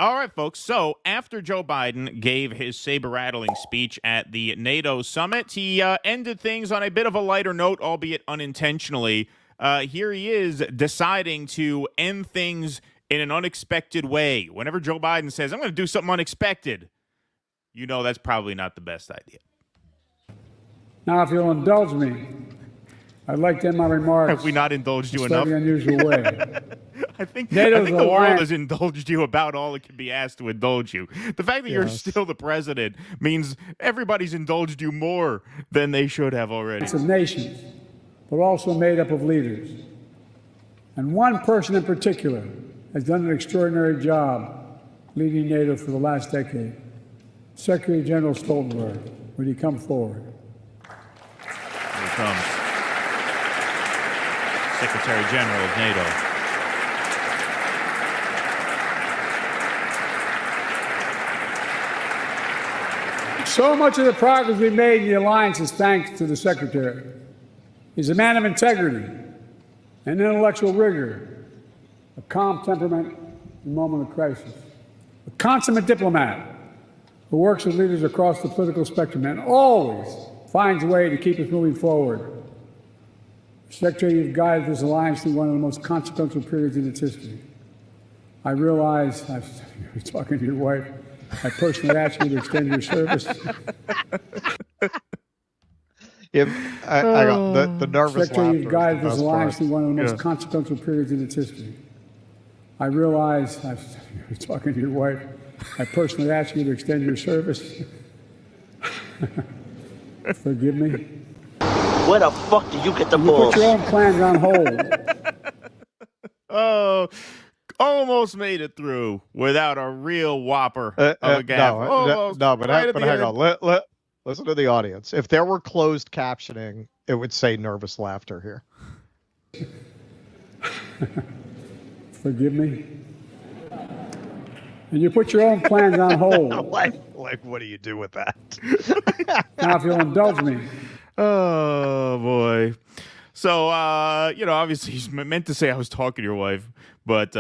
All right, folks. So after Joe Biden gave his saber-rattling speech at the NATO summit, he ended things on a bit of a lighter note, albeit unintentionally. Here he is deciding to end things in an unexpected way. Whenever Joe Biden says, I'm going to do something unexpected, you know that's probably not the best idea. Now, if you'll indulge me, I'd like to end my remarks. Have we not indulged you enough? In a slightly unusual way. I think the world has indulged you about all it can be asked to indulge you. The fact that you're still the president means everybody's indulged you more than they should have already. It's of nations, but also made up of leaders. And one person in particular has done an extraordinary job leading NATO for the last decade. Secretary General Stoltenberg, would you come forward? Here he comes. Secretary General of NATO. So much of the progress we've made in the alliance is thanks to the Secretary. He's a man of integrity and intellectual rigor, a calm temperament in a moment of crisis, a consummate diplomat who works with leaders across the political spectrum and always finds a way to keep us moving forward. Secretary, you've guided this alliance through one of the most consequential periods in its history. I realize, I was talking to your wife, I personally ask you to extend your service. I got the nervous Secretary, you've guided this alliance through one of the most consequential periods in its history. I realize, I was talking to your wife, I personally ask you to extend your service. Forgive me. Where the fuck did you get the balls? You put your own plans on hold. Oh, almost made it through without a real whopper of a gaffe. But hang on. Listen to the audience. If there were closed captioning, it would say nervous laughter here. Forgive me. And you put your own plans on hold. like, what do you do with that? Now, if you'll indulge me. Oh, boy. So, obviously he's meant to say I was talking to your wife, but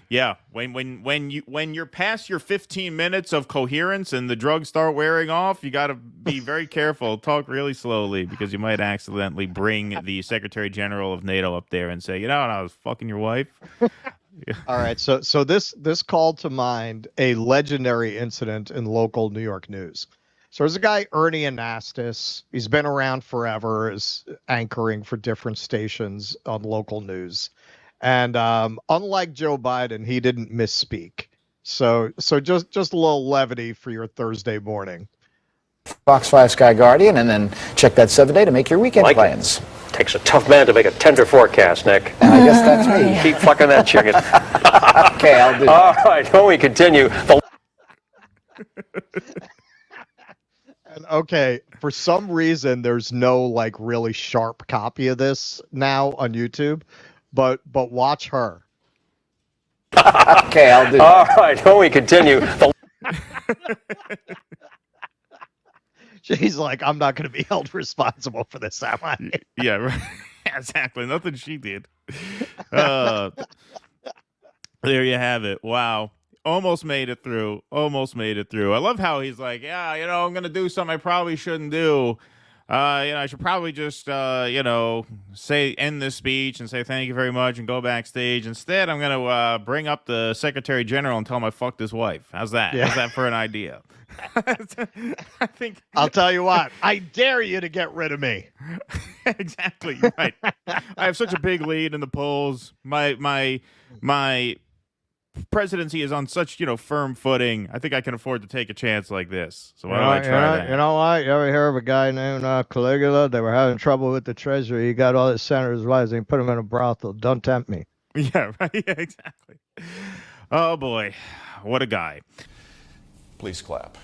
yeah, when you're past your 15 minutes of coherence and the drugs start wearing off, you got to be very careful. Talk really slowly because you might accidentally bring the Secretary General of NATO up there and say, I was fucking your wife. Yeah. All right, so this called to mind a legendary incident in local New York news. So there's a guy, Ernie Anastas. He's been around forever, is anchoring for different stations on local news. And unlike Joe Biden, he didn't misspeak. So just a little levity for your Thursday morning. Fox 5 Sky Guardian, and then check that 7-day to make your weekend plans. Takes a tough man to make a tender forecast, Nick. And I guess that's me. Keep fucking that chicken. Okay, I'll do All right, when we continue. And okay, for some reason, there's no really sharp copy of this now on YouTube, but watch her. Okay, I'll do All right, when we continue. She's like, I'm not going to be held responsible for this, am I? Yeah, right. Exactly. Nothing she did. There you have it. Wow. Almost made it through. I love how he's like, I'm going to do something I probably shouldn't do. I should probably just, end this speech and say thank you very much and go backstage. Instead, I'm going to bring up the Secretary General and tell him I fucked his wife. How's that? Yeah. How's that for an idea? I think I'll tell you what. I dare you to get rid of me. Exactly. Right. I have such a big lead in the polls. My presidency is on such, firm footing. I think I can afford to take a chance like this. So why don't I try that? You know what? You ever hear of a guy named Caligula? They were having trouble with the treasury. He got all his senators' wives and he put them in a brothel. Don't tempt me. Yeah, right. Yeah, exactly. Oh, boy. What a guy. Please clap.